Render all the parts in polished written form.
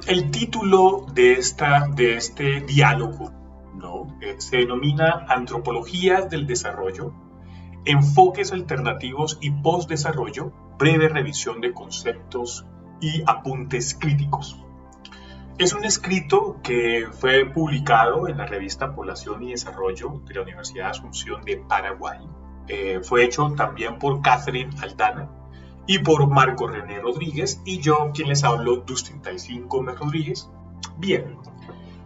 El título de este diálogo, ¿no? Se denomina Antropologías del Desarrollo, Enfoques Alternativos y Postdesarrollo, breve revisión de conceptos y apuntes críticos. Es un escrito que fue publicado en la revista Población y Desarrollo de la Universidad de Asunción de Paraguay. Fue hecho también por Catherine Aldana y por Marco René Rodríguez, y yo, quien les hablo, Dustin Taisín Gómez Rodríguez. Bien,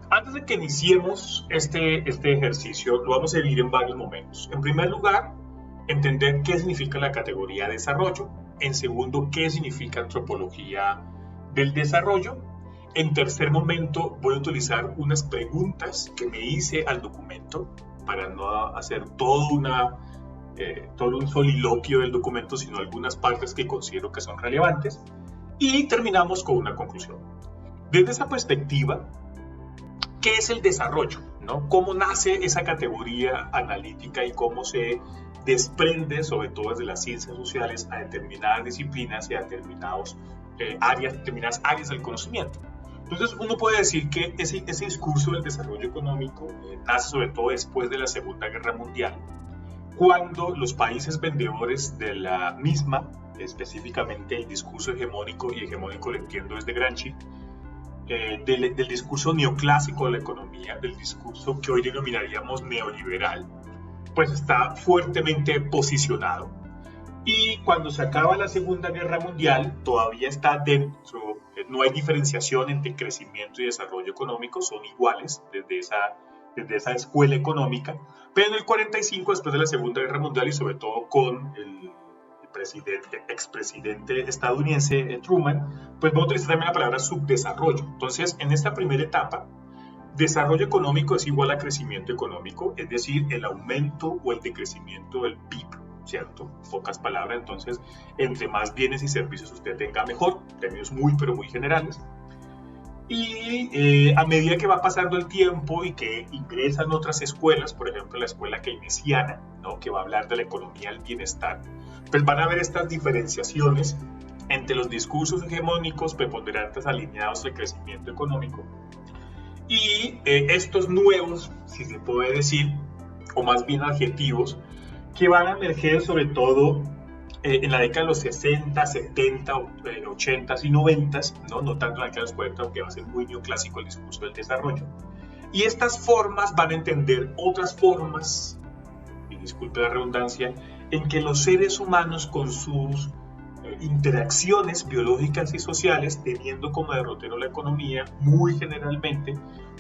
antes de que iniciemos este ejercicio, lo vamos a dividir en varios momentos. En primer lugar, entender qué significa la categoría desarrollo. En segundo, qué significa antropología del desarrollo. En tercer momento, voy a utilizar unas preguntas que me hice al documento para no hacer todo un soliloquio del documento, sino algunas partes que considero que son relevantes. Y terminamos con una conclusión. Desde esa perspectiva, ¿qué es el desarrollo? ¿No? ¿Cómo nace esa categoría analítica y cómo se desprende, sobre todo desde las ciencias sociales, a determinadas disciplinas y a determinadas áreas del conocimiento? Entonces, uno puede decir que ese discurso del desarrollo económico nace sobre todo después de la Segunda Guerra Mundial, cuando los países vendedores de la misma, específicamente el discurso hegemónico, y hegemónico lo entiendo desde Gramsci, del discurso neoclásico de la economía, del discurso que hoy denominaríamos neoliberal, pues está fuertemente posicionado. Y cuando se acaba la Segunda Guerra Mundial, todavía está dentro, no hay diferenciación entre crecimiento y desarrollo económico, son iguales desde esa escuela económica, pero en el 45, después de la Segunda Guerra Mundial y sobre todo con el expresidente estadounidense Truman, pues vamos a utilizar también la palabra subdesarrollo. Entonces, en esta primera etapa, desarrollo económico es igual a crecimiento económico, es decir, el aumento o el decrecimiento del PIB, ¿cierto? Pocas palabras, entonces, entre más bienes y servicios usted tenga, mejor, términos muy, pero muy generales. Y a medida que va pasando el tiempo y que ingresan otras escuelas, por ejemplo la escuela keynesiana, ¿no? Que va a hablar de la economía del bienestar, pues van a haber estas diferenciaciones entre los discursos hegemónicos preponderantes alineados al crecimiento económico y estos nuevos, si se puede decir, o más bien adjetivos, que van a emerger sobre todo en la década de los 60, 70, 80 y 90, no tanto en la década de los 40, aunque va a ser muy neoclásico el discurso del desarrollo. Y estas formas van a entender otras formas, y disculpe la redundancia, en que los seres humanos con sus interacciones biológicas y sociales, teniendo como derrotero la economía, muy generalmente,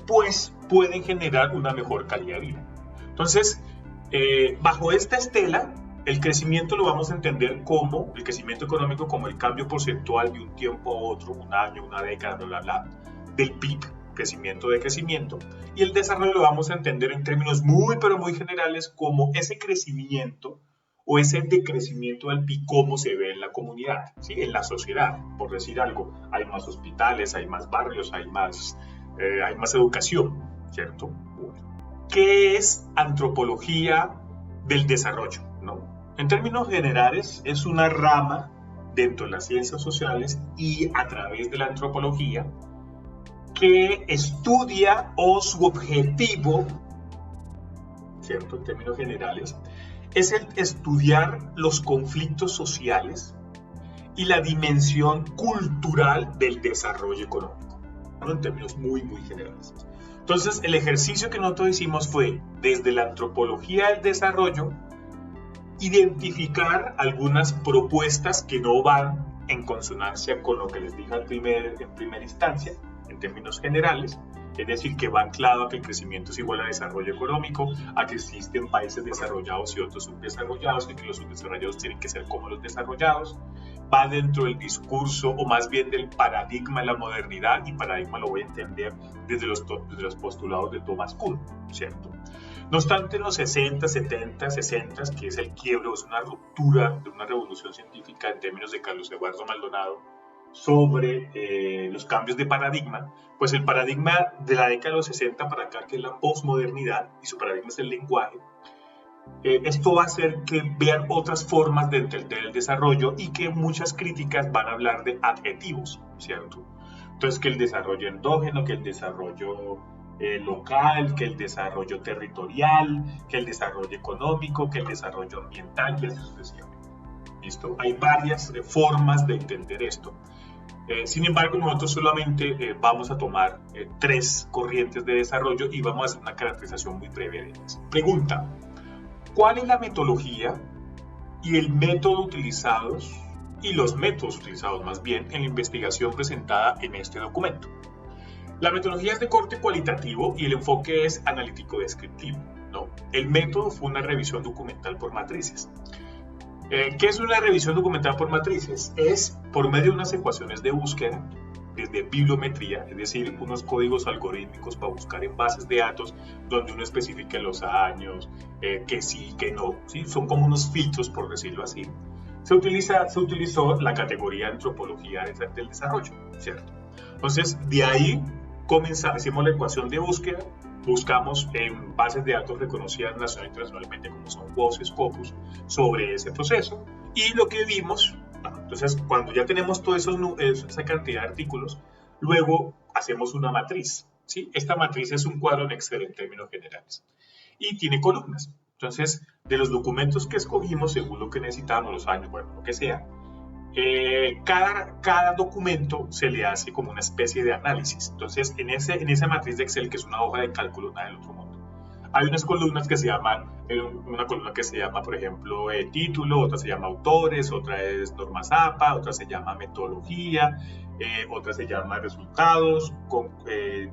pues pueden generar una mejor calidad de vida. Entonces, bajo esta estela, el crecimiento lo vamos a entender como el crecimiento económico, como el cambio porcentual de un tiempo a otro, un año, una década, bla, bla, bla, del PIB, crecimiento de crecimiento, y el desarrollo lo vamos a entender en términos muy, pero muy generales como ese crecimiento o ese decrecimiento del PIB, cómo se ve en la comunidad, ¿sí? En la sociedad, por decir algo. Hay más hospitales, hay más barrios, hay más educación, ¿cierto? ¿Qué es antropología del desarrollo? ¿No? En términos generales, es una rama dentro de las ciencias sociales y a través de la antropología que estudia, o su objetivo, ¿cierto? En términos generales, es el estudiar los conflictos sociales y la dimensión cultural del desarrollo económico, ¿no? En términos muy, muy generales. Entonces, el ejercicio que nosotros hicimos fue, desde la antropología del desarrollo, identificar algunas propuestas que no van en consonancia con lo que les dije en primera instancia, en términos generales, es decir, que va anclado a que el crecimiento es igual a desarrollo económico, a que existen países desarrollados y otros subdesarrollados, y que los subdesarrollados tienen que ser como los desarrollados. Va dentro del discurso, o más bien del paradigma de la modernidad, y paradigma lo voy a entender desde los postulados de Thomas Kuhn, ¿cierto? No obstante, en los 60, 70, 60, que es el quiebre, es una ruptura de una revolución científica en términos de Carlos Eduardo Maldonado sobre los cambios de paradigma, pues el paradigma de la década de los 60 para acá, que es la posmodernidad, y su paradigma es el lenguaje, esto va a hacer que vean otras formas de entender el desarrollo y que muchas críticas van a hablar de adjetivos, ¿cierto? Entonces, que el desarrollo endógeno, que el desarrollo local, que el desarrollo territorial, que el desarrollo económico, que el desarrollo ambiental y así sucesivamente. ¿Listo? Hay varias formas de entender esto. Sin embargo, nosotros solamente vamos a tomar 3 corrientes de desarrollo y vamos a hacer una caracterización muy breve de ellas. Pregunta: ¿cuál es la metodología y el método utilizados, y los métodos utilizados más bien, en la investigación presentada en este documento? La metodología es de corte cualitativo y el enfoque es analítico-descriptivo, ¿no? El método fue una revisión documental por matrices. ¿Qué es una revisión documental por matrices? Es por medio de unas ecuaciones de búsqueda, desde bibliometría, es decir, unos códigos algorítmicos para buscar en bases de datos donde uno especifique los años, que sí, que no, ¿sí? Son como unos filtros, por decirlo así. Se utilizó la categoría de antropología del desarrollo, ¿cierto? Entonces, de ahí hicimos la ecuación de búsqueda, buscamos en bases de datos reconocidas nacional e internacionalmente como son WOS y Scopus sobre ese proceso, y lo que vimos, entonces cuando ya tenemos toda esa cantidad de artículos, luego hacemos una matriz, ¿sí? Esta matriz es un cuadro en Excel en términos generales y tiene columnas. Entonces, de los documentos que escogimos, según lo que necesitamos, los años, bueno, lo que sea, cada documento se le hace como una especie de análisis. Entonces, en esa matriz de Excel, que es una hoja de cálculo, nada del otro mundo, hay unas columnas que se llaman, una columna que se llama, por ejemplo, título, otra se llama autores, otra es normas APA, otra se llama metodología, otra se llama resultados,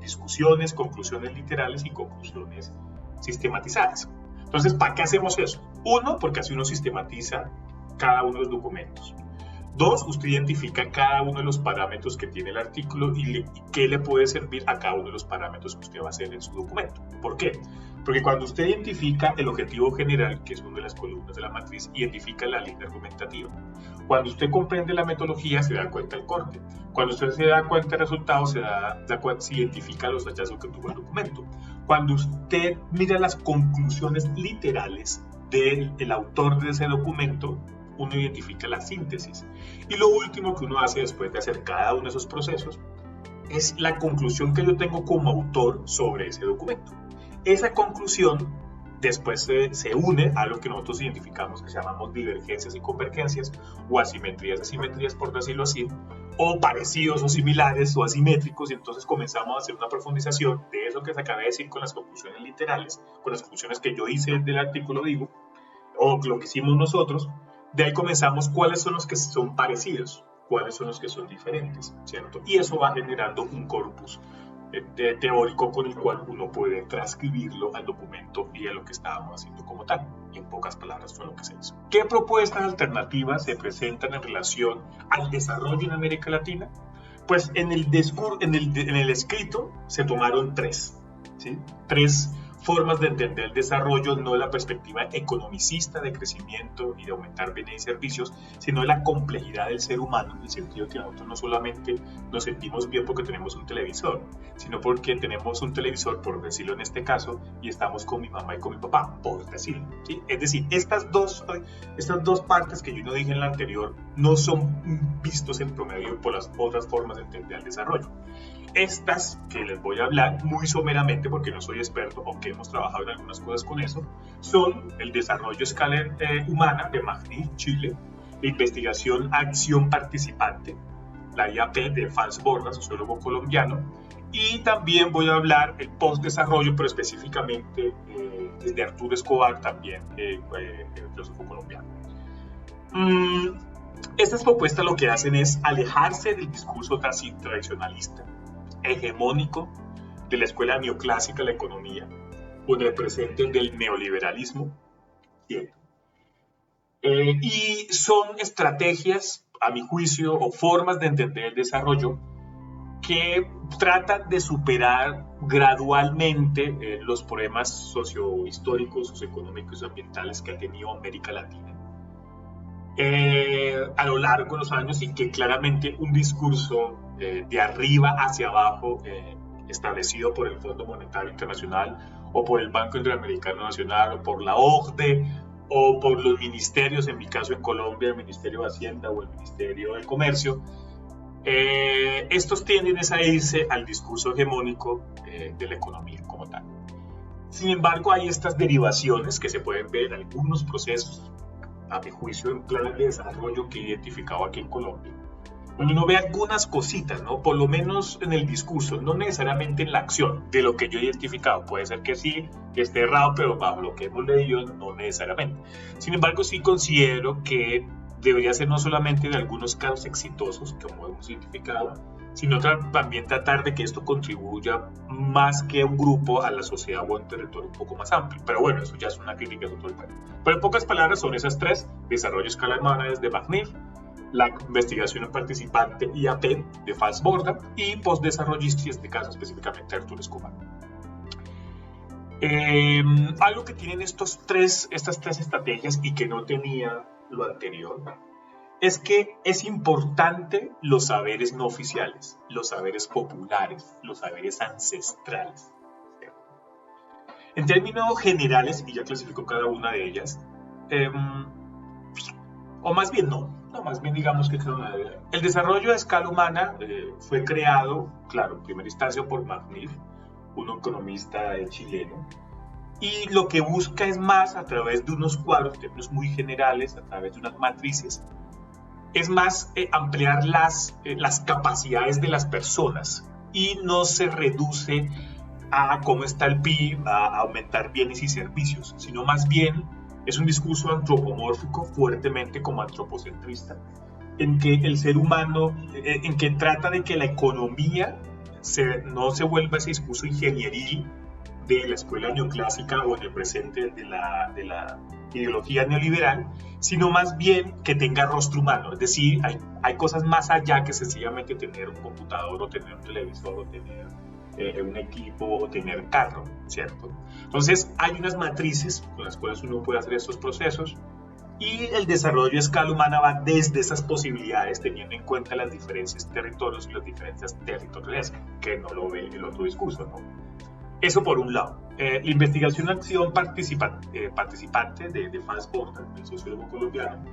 discusiones, conclusiones literales y conclusiones sistematizadas. Entonces, ¿para qué hacemos eso? Uno, porque así uno sistematiza cada uno de los documentos. 2, usted identifica cada uno de los parámetros que tiene el artículo y qué le puede servir a cada uno de los parámetros que usted va a hacer en su documento. ¿Por qué? Porque cuando usted identifica el objetivo general, que es una de las columnas de la matriz, identifica la línea argumentativa. Cuando usted comprende la metodología, se da cuenta del corte. Cuando usted se da cuenta del resultado, se identifica los hallazgos que tuvo el documento. Cuando usted mira las conclusiones literales del autor de ese documento, uno identifica la síntesis. Y lo último que uno hace después de hacer cada uno de esos procesos es la conclusión que yo tengo como autor sobre ese documento. Esa conclusión después se une a lo que nosotros identificamos, que llamamos divergencias y convergencias, o asimetrías y asimetrías, por decirlo así, o parecidos o similares o asimétricos, y entonces comenzamos a hacer una profundización de eso que se acaba de decir con las conclusiones literales, con las conclusiones que yo hice del artículo, digo, o lo que hicimos nosotros. De ahí comenzamos cuáles son los que son parecidos, cuáles son los que son diferentes, ¿cierto? Y eso va generando un corpus teórico con el cual uno puede transcribirlo al documento y a lo que estábamos haciendo como tal. En pocas palabras fue lo que se hizo. ¿Qué propuestas alternativas se presentan en relación al desarrollo en América Latina? Pues en el escrito se tomaron 3, ¿sí? 3 formas de entender el desarrollo, no de la perspectiva economicista de crecimiento y de aumentar bienes y servicios, sino de la complejidad del ser humano, en el sentido que nosotros no solamente nos sentimos bien porque tenemos un televisor, sino porque tenemos un televisor, por decirlo en este caso, y estamos con mi mamá y con mi papá, por decirlo, ¿sí? Es decir, estas dos partes que yo no dije en la anterior no son vistos en promedio por las otras formas de entender el desarrollo. Estas que les voy a hablar muy someramente porque no soy experto, aunque hemos trabajado en algunas cosas con eso, son el desarrollo a escala humana de Magni, Chile, la investigación acción participante, la IAP de Fans Borda, sociólogo colombiano, y también voy a hablar el postdesarrollo, pero específicamente desde Arturo Escobar, también filósofo colombiano. Estas propuestas lo que hacen es alejarse del discurso tradicionalista, hegemónico de la escuela neoclásica de la economía, o del presente del neoliberalismo, ¿cierto? Y son estrategias, a mi juicio, o formas de entender el desarrollo que tratan de superar gradualmente los problemas sociohistóricos, socioeconómicos y ambientales que ha tenido América Latina a lo largo de los años, y que claramente un discurso de arriba hacia abajo establecido por el Fondo Monetario Internacional o por el Banco Interamericano Nacional o por la OCDE o por los ministerios, en mi caso en Colombia el Ministerio de Hacienda o el Ministerio de Comercio, Estos tienden a irse al discurso hegemónico de la economía como tal. Sin embargo, hay estas derivaciones que se pueden ver en algunos procesos, a mi juicio, en planes de desarrollo que he identificado aquí en Colombia. Cuando uno ve algunas cositas, ¿no? Por lo menos en el discurso, no necesariamente en la acción, de lo que yo he identificado. Puede ser que sí, que esté errado, pero bajo lo que hemos leído, no necesariamente. Sin embargo, sí considero que debería ser no solamente de algunos casos exitosos, como hemos identificado, sino también tratar de que esto contribuya más que a un grupo, a la sociedad o a un territorio un poco más amplio. Pero bueno, eso ya es una crítica de otro tema. Pero en pocas palabras son esas tres: desarrollo a escala humana desde McNiff, la investigación participante IAP de Fals Borda y postdesarrollista, y en este caso específicamente Arturo Escobar. Algo que tienen estas tres estrategias y que no tenía lo anterior es que es importante los saberes no oficiales, los saberes populares, los saberes ancestrales. En términos generales, y ya clasifico cada una de ellas, o más bien más bien digamos que cada una de ellas. El desarrollo a escala humana fue creado, claro, en primera instancia por McNiff, un economista chileno, y lo que busca es más, a través de unos cuadros, términos muy generales, a través de unas matrices, es más ampliar las capacidades de las personas, y no se reduce a cómo está el PIB, a aumentar bienes y servicios, sino más bien es un discurso antropomórfico, fuertemente como antropocentrista, en que el ser humano, en que trata de que la economía no se vuelva ese discurso ingenieril de la escuela neoclásica o en el presente de la ideología neoliberal, sino más bien que tenga rostro humano. Es decir, hay cosas más allá que sencillamente tener un computador o tener un televisor o tener un equipo o tener carro, ¿cierto? Entonces hay unas matrices con las cuales uno puede hacer estos procesos, y el desarrollo a escala humana va desde esas posibilidades, teniendo en cuenta las diferencias territorios y las diferencias territoriales, que no lo ve el otro discurso, ¿no? Eso por un lado. La investigación acción participante de Fals Borda, el sociólogo colombiano,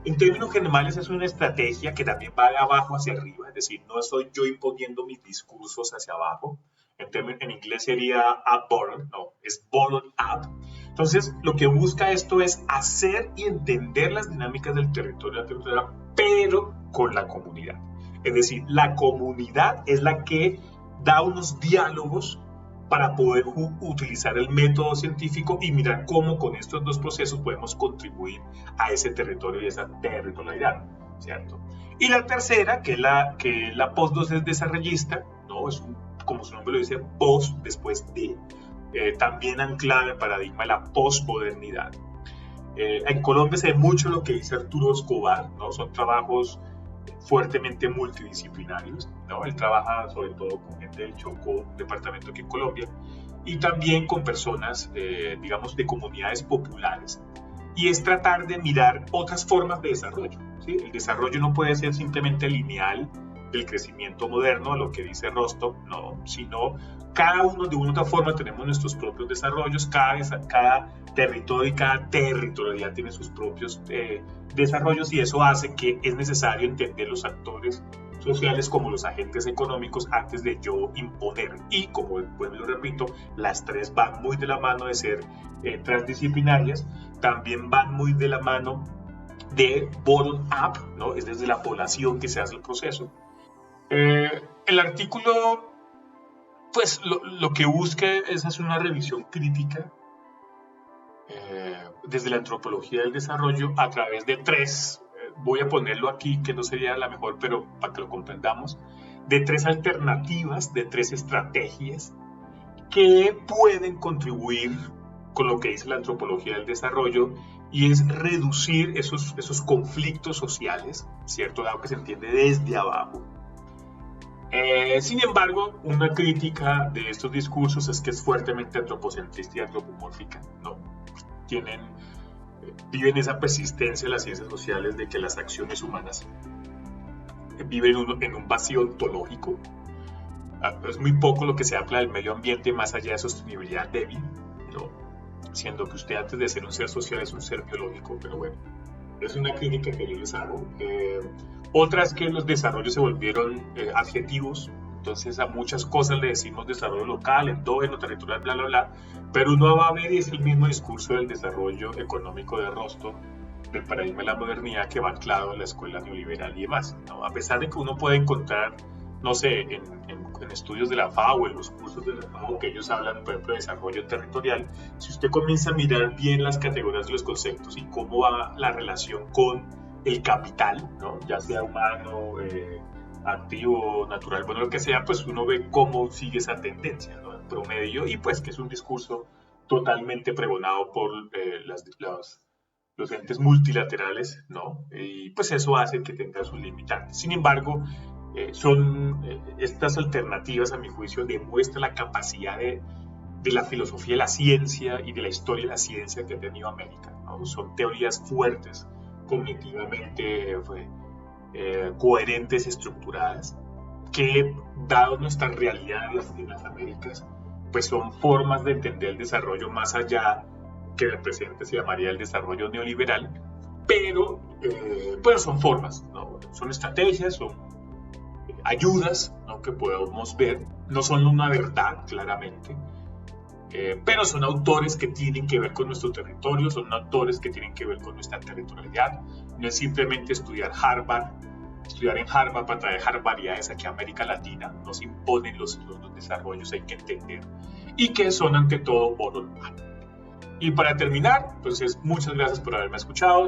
en términos generales es una estrategia que también va de abajo hacia arriba, es decir, no soy yo imponiendo mis discursos hacia abajo. En inglés sería up-bottom, no, es bottom-up. Entonces, lo que busca esto es hacer y entender las dinámicas del territorio, pero con la comunidad. Es decir, la comunidad es la que da unos diálogos para poder utilizar el método científico y mirar cómo con estos dos procesos podemos contribuir a ese territorio y esa territorialidad, ¿cierto? Y la tercera, que es la post-desarrollista, ¿no? Es como su nombre lo dice, post después de, también anclada en el paradigma de la posmodernidad. En Colombia se ve mucho lo que dice Arturo Escobar, ¿no? Son trabajos fuertemente multidisciplinarios, ¿no? Él trabaja sobre todo con gente del Chocó, departamento aquí en Colombia, y también con personas, digamos, de comunidades populares. Y es tratar de mirar otras formas de desarrollo, ¿sí? El desarrollo no puede ser simplemente lineal del crecimiento moderno, lo que dice Rostock, no, sino cada uno de una u otra forma tenemos nuestros propios desarrollos, cada territorio y cada territorialidad tiene sus propios desarrollos, y eso hace que es necesario entender los actores sociales como los agentes económicos antes de yo imponer. Y como pues lo repito, las tres van muy de la mano de ser transdisciplinarias, también van muy de la mano de bottom up, ¿no? Es desde la población que se hace el proceso. El artículo, pues lo que busca es hacer una revisión crítica desde la antropología del desarrollo a través de tres, voy a ponerlo aquí que no sería la mejor, pero para que lo comprendamos, de tres alternativas, de tres estrategias que pueden contribuir con lo que dice la antropología del desarrollo, y es reducir esos conflictos sociales, ¿cierto? Dado que se entiende desde abajo. Sin embargo, una crítica de estos discursos es que es fuertemente antropocentrista y antropomórfica, ¿no? Viven esa persistencia de las ciencias sociales de que las acciones humanas viven en un vacío ontológico. Es muy poco lo que se habla del medio ambiente más allá de sostenibilidad débil, ¿no? Siendo que usted antes de ser un ser social es un ser biológico, pero bueno, es una crítica que yo les hago. Otra es que los desarrollos se volvieron adjetivos. Entonces a muchas cosas le decimos desarrollo local, endógeno, territorial, bla, bla, bla, pero uno va a ver y es el mismo discurso del desarrollo económico de Rostow, del paradigma de la modernidad que va anclado en la escuela neoliberal y demás, ¿no? A pesar de que uno puede encontrar, no sé, en estudios de la FAO, en los cursos de la FAO, que ellos hablan, por ejemplo, de desarrollo territorial, si usted comienza a mirar bien las categorías de los conceptos y cómo va la relación con el capital, ¿no? Ya sea humano, activo, natural, bueno, lo que sea, pues uno ve cómo sigue esa tendencia, ¿no? En promedio, y pues que es un discurso totalmente pregonado por los entes multilaterales, ¿no? Y pues eso hace que tenga sus limitantes. Sin embargo, estas alternativas, a mi juicio, demuestran la capacidad de la filosofía de la ciencia y de la historia de la ciencia que ha tenido América, ¿no? Son teorías fuertes, cognitivamente coherentes, estructuradas, que, dado nuestras realidades en las Américas, pues son formas de entender el desarrollo más allá que en el presente se llamaría el desarrollo neoliberal, pero son formas, ¿no? Son estrategias, son ayudas, ¿no? Que podemos ver, no son una verdad claramente, pero son autores que tienen que ver con nuestro territorio, son autores que tienen que ver con nuestra territorialidad. No es simplemente estudiar en Harvard para traer harvardidades aquí a América Latina, nos imponen los desarrollos, hay que entender, y que son ante todo oro humano. Y para terminar, entonces, muchas gracias por haberme escuchado.